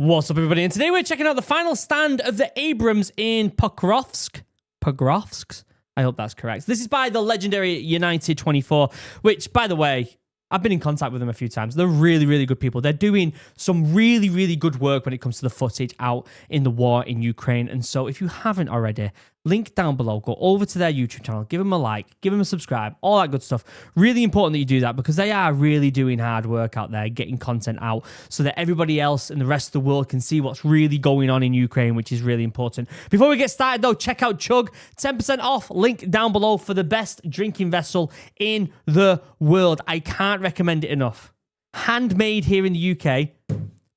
What's up, everybody? And today we're checking out the final stand of the Abrams in Pokrovsk. Pokrovsk? I hope that's correct. This is by the legendary United 24, which, by the way, I've been in contact with them a few times. They're really, really good people. They're doing some really, really good work when it comes to the footage out in the war in Ukraine. And so if you haven't already, link down below, go over to their YouTube channel, give them a like, give them a subscribe, all that good stuff. Really important that you do that because they are really doing hard work out there, getting content out so that everybody else in the rest of the world can see what's really going on in Ukraine, which is really important. Before we get started though, check out Chug, 10% off, link down below for the best drinking vessel in the world. I can't recommend it enough. Handmade here in the UK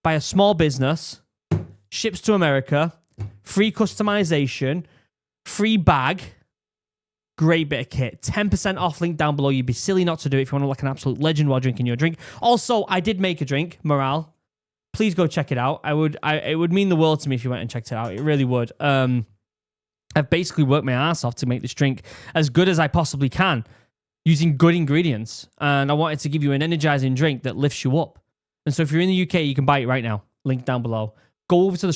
by a small business, ships to America, free customization, free bag, great bit of kit. 10% off, link down below. You'd be silly not to do it if you want to look like an absolute legend while drinking your drink. Also, I did make a drink, Morale. Please go check it out. It would mean the world to me if you went and checked it out. It really would. I've basically worked my ass off to make this drink as good as I possibly can using good ingredients. And I wanted to give you an energizing drink that lifts you up. And so if you're in the UK, you can buy it right now. Link down below. Go over to the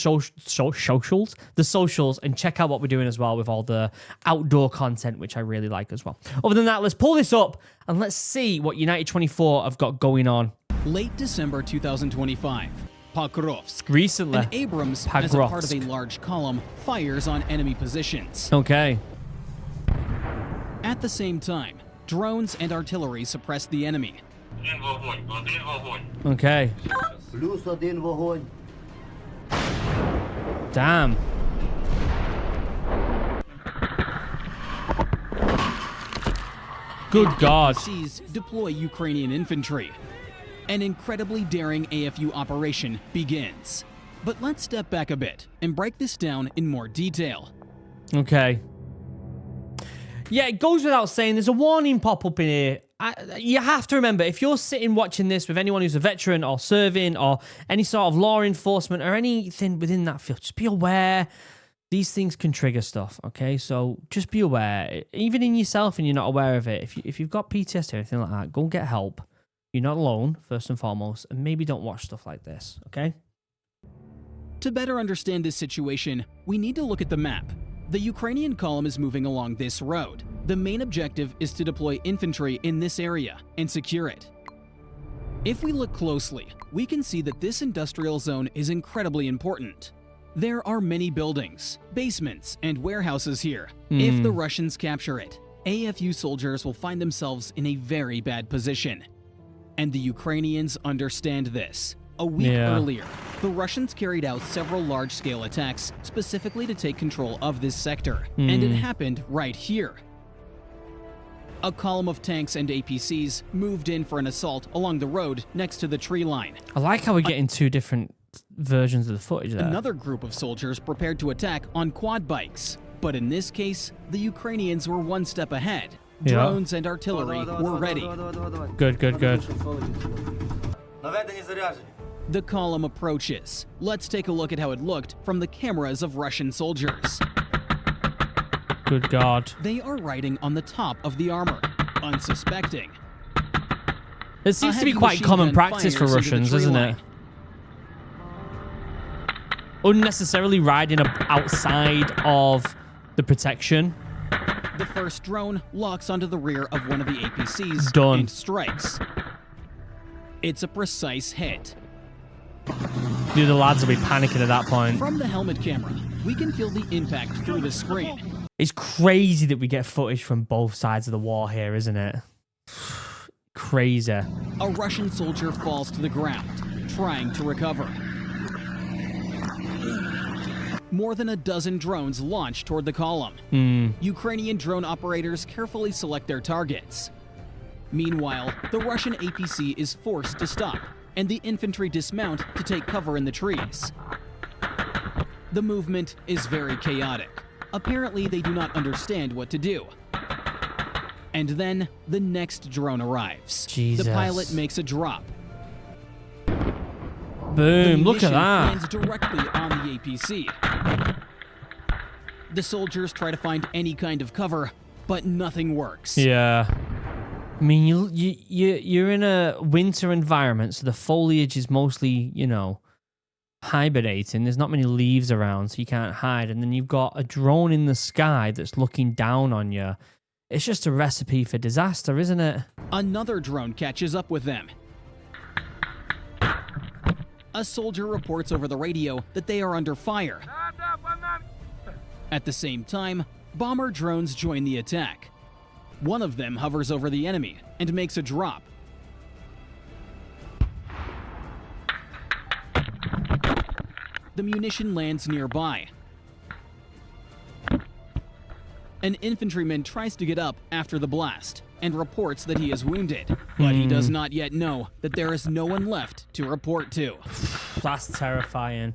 socials, and check out what we're doing as well with all the outdoor content, which I really like as well. Other than that, let's pull this up and let's see what United 24 have got going on. Late December 2025, Pokrovsk. Recently, an Abrams, as a part of a large column, fires on enemy positions. Okay. At the same time, drones and artillery suppress the enemy. Okay. Damn. Good God. APCs deploy Ukrainian infantry. An incredibly daring AFU operation begins. But let's step back a bit and break this down in more detail. Okay. Yeah, it goes without saying, there's a warning pop up in here. You have to remember, if you're sitting watching this with anyone who's a veteran or serving or any sort of law enforcement or anything within that field, just be aware these things can trigger stuff, okay? So just be aware. Even in yourself and you're not aware of it, if you've got PTSD or anything like that, go and get help. You're not alone, first and foremost, and maybe don't watch stuff like this, okay? To better understand this situation, we need to look at the map. The Ukrainian column is moving along this road. The main objective is to deploy infantry in this area and secure it. If we look closely, we can see that this industrial zone is incredibly important. There are many buildings, basements, and warehouses here. If the Russians capture it, AFU soldiers will find themselves in a very bad position. And the Ukrainians understand this. A week earlier, the Russians carried out several large-scale attacks specifically to take control of this sector, and it happened right here. A column of tanks and APCs moved in for an assault along the road next to the tree line. I like how we're getting two different versions of the footage there. Another group of soldiers prepared to attack on quad bikes, but in this case, the Ukrainians were one step ahead. Drones and artillery were ready. Good, good, good. The column approaches. Let's take a look at how it looked from the cameras of Russian soldiers. Good God. They are riding on the top of the armor, unsuspecting. It seems to be quite common practice for Russians, isn't it? Unnecessarily riding outside of the protection. The first drone locks onto the rear of one of the APCs and strikes. It's a precise hit. The other lads will be panicking at that point. From the helmet camera, we can feel the impact through the screen. It's crazy that we get footage from both sides of the war here, isn't it? Crazy. A Russian soldier falls to the ground, trying to recover. More than a dozen drones launch toward the column. Ukrainian drone operators carefully select their targets. Meanwhile, the Russian APC is forced to stop, and the infantry dismount to take cover in the trees. The movement is very chaotic. Apparently, they do not understand what to do. And then, the next drone arrives. Jesus. The pilot makes a drop. Boom, look at that. Lands directly on the APC. The soldiers try to find any kind of cover, but nothing works. Yeah. I mean, you're in a winter environment, so the foliage is mostly, you know, hibernating. There's not many leaves around, so you can't hide. And then you've got a drone in the sky that's looking down on you. It's just a recipe for disaster, isn't it? Another drone catches up with them. A soldier reports over the radio that they are under fire. At the same time, bomber drones join the attack. One of them hovers over the enemy and makes a drop. The munition lands nearby. An infantryman tries to get up after the blast and reports that he is wounded, but he does not yet know that there is no one left to report to. That's terrifying.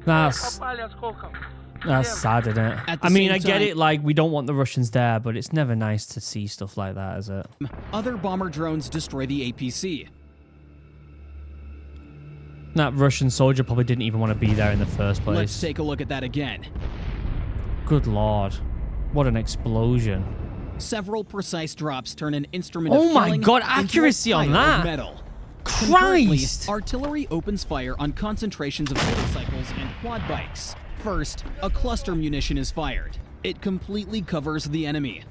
That's sad, isn't it? At the I mean, same I get time- it, like, we don't want the Russians there, but it's never nice to see stuff like that, is it? Other bomber drones destroy the APC. That Russian soldier probably didn't even want to be there in the first place. Let's take a look at that again. Good lord. What an explosion. Several precise drops turn an instrument Oh of my killing God, into a accuracy on pile of that. metal. Concurrently, Christ! artillery opens fire on concentrations of motorcycles and quad bikes. First, a cluster munition is fired. It completely covers the enemy.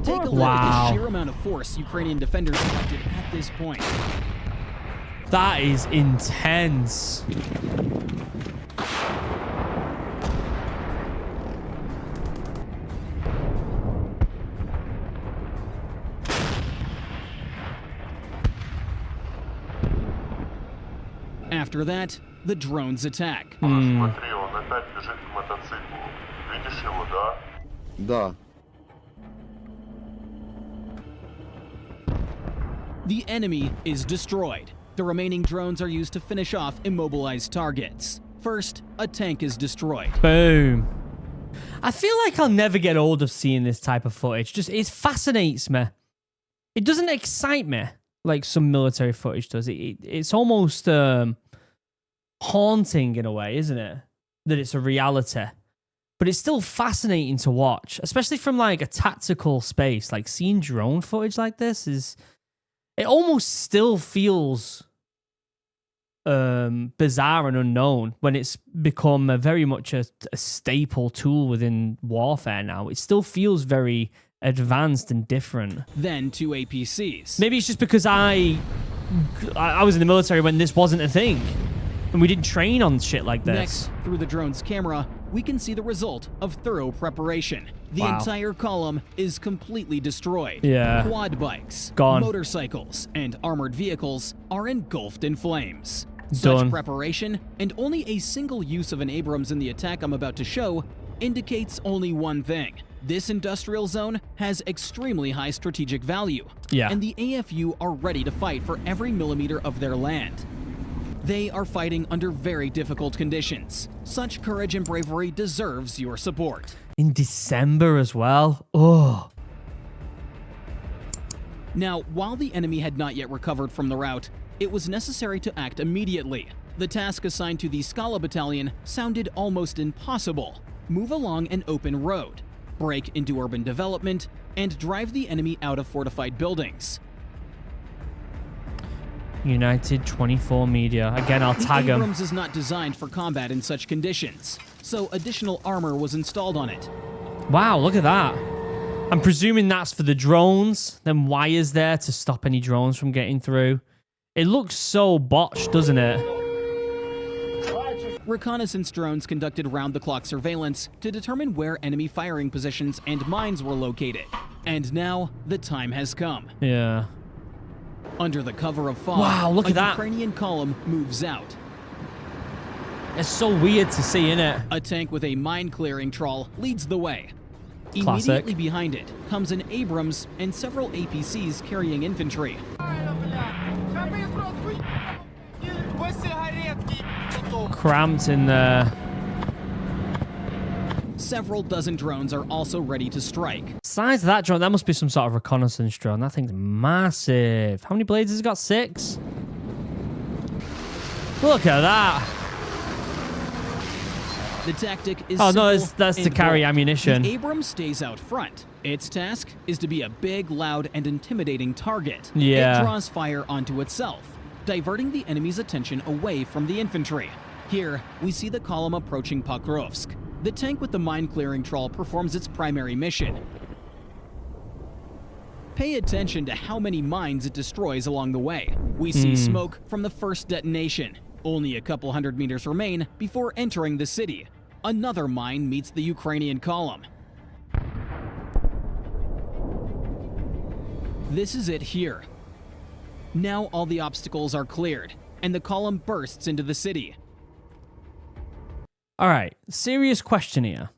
Take a look at Wow. the sheer amount of force Ukrainian defenders collected at this point. That is intense. After that, the drones attack. Смотри, он опять бежит к мотоциклу. Видишь его, да? Да. The enemy is destroyed. The remaining drones are used to finish off immobilized targets. First, a tank is destroyed. Boom. I feel like I'll never get old of seeing this type of footage. Just, it fascinates me. It doesn't excite me like some military footage does. It's almost haunting in a way, isn't it? That it's a reality. But it's still fascinating to watch, especially from like a tactical space. Like seeing drone footage like this is... It almost still feels bizarre and unknown when it's become very much a staple tool within warfare now. It still feels very advanced and different. Then two APCs. Maybe it's just because I was in the military when this wasn't a thing. And we didn't train on shit like this. Next, through the drone's camera, we can see the result of thorough preparation. The Wow. entire column is completely destroyed. Yeah. Quad bikes, Gone. motorcycles, and armored vehicles are engulfed in flames. Done. Such preparation, and only a single use of an Abrams in the attack I'm about to show, indicates only one thing. This industrial zone has extremely high strategic value. Yeah. And the AFU are ready to fight for every millimeter of their land. They are fighting under very difficult conditions. Such courage and bravery deserves your support. In December as well. Oh. Now, while the enemy had not yet recovered from the rout, it was necessary to act immediately. The task assigned to the Scala Battalion sounded almost impossible. Move along an open road, break into urban development, and drive the enemy out of fortified buildings. United 24 Media. Again, I'll The tag them. Abrams is not designed for combat in such conditions, so additional armor was installed on it. Wow, look at that. I'm presuming that's for the drones. Then wires there to stop any drones from getting through. It looks so botched, doesn't it? Reconnaissance drones conducted round-the-clock surveillance to determine where enemy firing positions and mines were located. And now, the time has come. Yeah. Under the cover of fog, Wow, look a at that. Ukrainian column moves out. It's so weird to see, innit? A tank with a mine-clearing trawl leads the way. Classic. Immediately behind it comes an Abrams and several APCs carrying infantry. Cramped in there. Several dozen drones are also ready to strike. Size of that drone, that must be some sort of reconnaissance drone. That thing's massive. How many blades has it got? 6? Look at that. The tactic is Oh, no, simple that's to and carry bold. ammunition. The Abrams stays out front. Its task is to be a big, loud, and intimidating target. Yeah. It draws fire onto itself. diverting the enemy's attention away from the infantry. Here, we see the column approaching Pokrovsk. The tank with the mine-clearing trawl performs its primary mission. Pay attention to how many mines it destroys along the way. We see smoke from the first detonation. Only a couple hundred meters remain before entering the city. Another mine meets the Ukrainian column. This is it here. Now all the obstacles are cleared, and the column bursts into the city. All right, serious question here.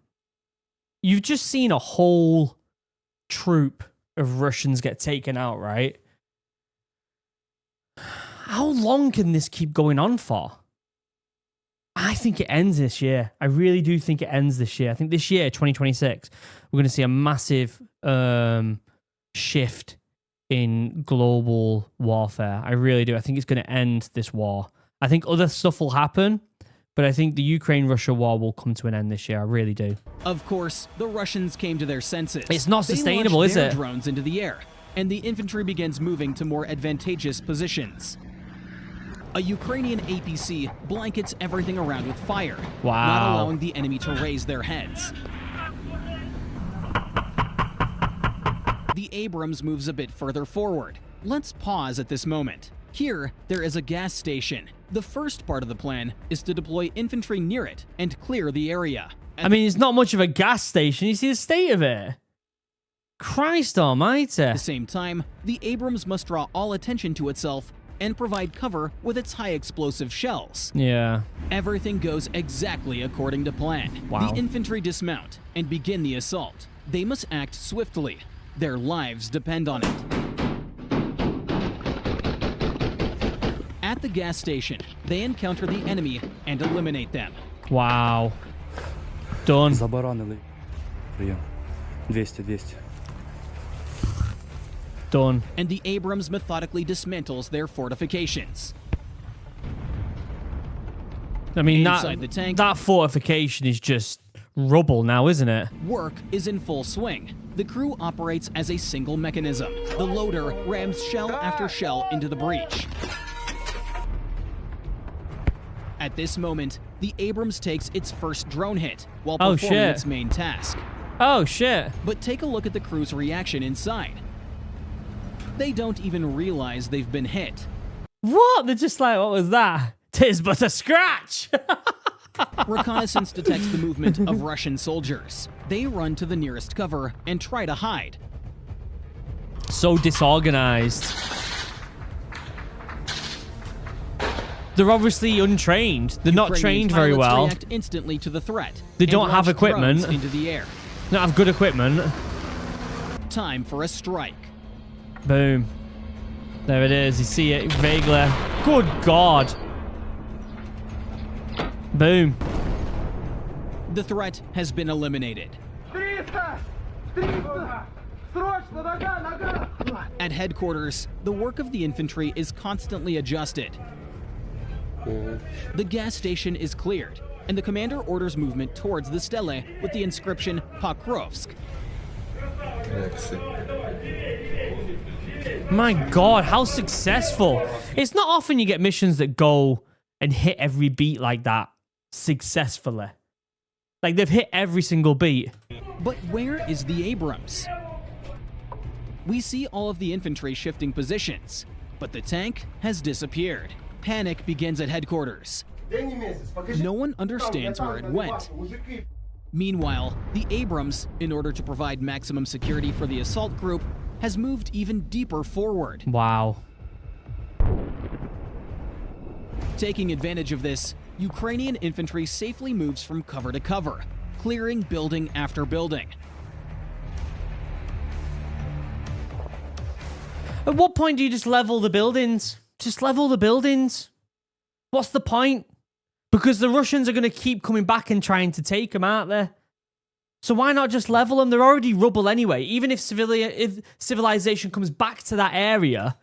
You've just seen a whole troop of Russians get taken out, right? How long can this keep going on for? I think it ends this year. I really do think it ends this year. I think this year, 2026, we're going to see a massive shift in global warfare. I really do. I think it's going to end this war. I think other stuff will happen, but I think the Ukraine-Russia war will come to an end this year. I really do. Of course, the Russians came to their senses. It's not sustainable, they is launched it? their drones into the air, and the infantry begins moving to more advantageous positions. A Ukrainian APC blankets everything around with fire, Wow. not allowing the enemy to raise their heads. The Abrams moves a bit further forward. Let's pause at this moment. Here, there is a gas station. The first part of the plan is to deploy infantry near it and clear the area. I mean, it's not much of a gas station. You see the state of it? Christ almighty. At the same time, the Abrams must draw all attention to itself and provide cover with its high explosive shells. Yeah. Everything goes exactly according to plan. Wow. The infantry dismount and begin the assault. They must act swiftly. Their lives depend on it. At the gas station, they encounter the enemy and eliminate them. Wow. Done. Забаранили. Прийом. 200. Done. And the Abrams methodically dismantles their fortifications. I mean, Inside the tank- that fortification is just rubble now, isn't it? Work is in full swing. The crew operates as a single mechanism. The loader rams shell after shell into the breach. At this moment, the Abrams takes its first drone hit while Oh, performing shit. its main task. Oh, shit. But take a look at the crew's reaction inside. They don't even realize they've been hit. What? They're just like, what was that? 'Tis but a scratch. Reconnaissance detects the movement of Russian soldiers. They run to the nearest cover and try to hide. So disorganized. They're obviously untrained. They're not Ukrainian trained very pilots well. react instantly to the threat. They and don't have launch equipment. drones into the air. They don't have good equipment. Time for a strike. Boom. There it is. You see it vaguely. Good God. Boom. The threat has been eliminated. At headquarters, the work of the infantry is constantly adjusted. The gas station is cleared, and the commander orders movement towards the stele with the inscription Pokrovsk. My God, how successful. It's not often you get missions that go and hit every beat like that successfully. Like, they've hit every single beat. But where is the Abrams? We see all of the infantry shifting positions, but the tank has disappeared. Panic begins at headquarters. No one understands where it went. Meanwhile, the Abrams, in order to provide maximum security for the assault group, has moved even deeper forward. Wow. Taking advantage of this, Ukrainian infantry safely moves from cover to cover, clearing building after building. At what point do you just level the buildings? Just level the buildings. What's the point? Because the Russians are going to keep coming back and trying to take them, aren't they? So why not just level them? They're already rubble anyway. Even if civilization comes back to that area,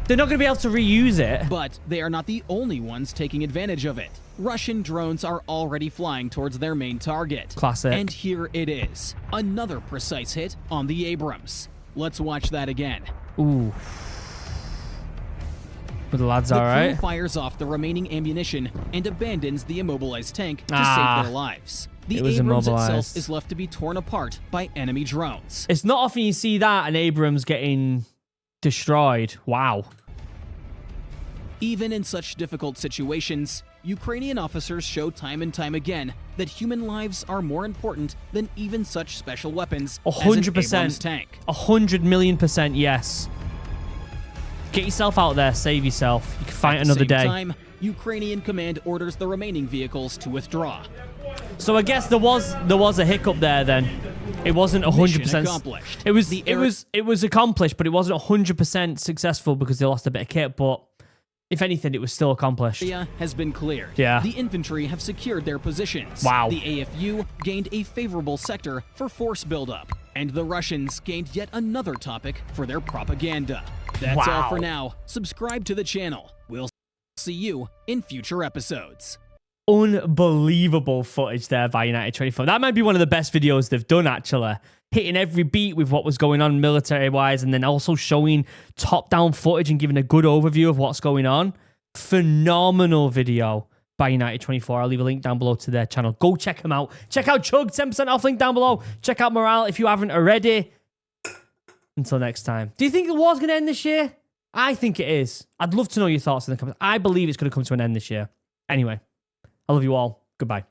they're not going to be able to reuse it. But they are not the only ones taking advantage of it. Russian drones are already flying towards their main target. Classic. And here it is. Another precise hit on the Abrams. Let's watch that again. Ooh. But the lads The are crew right. fires off the remaining ammunition and abandons the immobilized tank to Ah. save their lives. The It was Abrams immobilized. itself is left to be torn apart by enemy drones. It's not often you see that, an Abrams getting destroyed. Wow. Even in such difficult situations, Ukrainian officers show time and time again that human lives are more important than even such special weapons as an 100%. Abrams tank. 100,000,000% yes. Get yourself out there. Save yourself. You can fight At the another same day. time, Ukrainian command orders the remaining vehicles to withdraw. So I guess there was a hiccup there then. It wasn't 100%. Mission accomplished. It was The it was accomplished, but it wasn't 100% successful because they lost a bit of kit, but if anything it was still accomplished. area has been cleared. Yeah. The infantry have secured their positions. Wow. The AFU gained a favorable sector for force buildup, and the Russians gained yet another topic for their propaganda. That's all Wow. for now. Subscribe to the channel. We'll see you in future episodes. Unbelievable footage there by United 24. That might be one of the best videos they've done, actually. Hitting every beat with what was going on military-wise, and then also showing top-down footage and giving a good overview of what's going on. Phenomenal video by United 24. I'll leave a link down below to their channel. Go check them out. Check out Chug, 10% off link down below. Check out Morale if you haven't already. Until next time. Do you think the war's going to end this year? I think it is. I'd love to know your thoughts in the comments. I believe it's going to come to an end this year. Anyway. I love you all. Goodbye.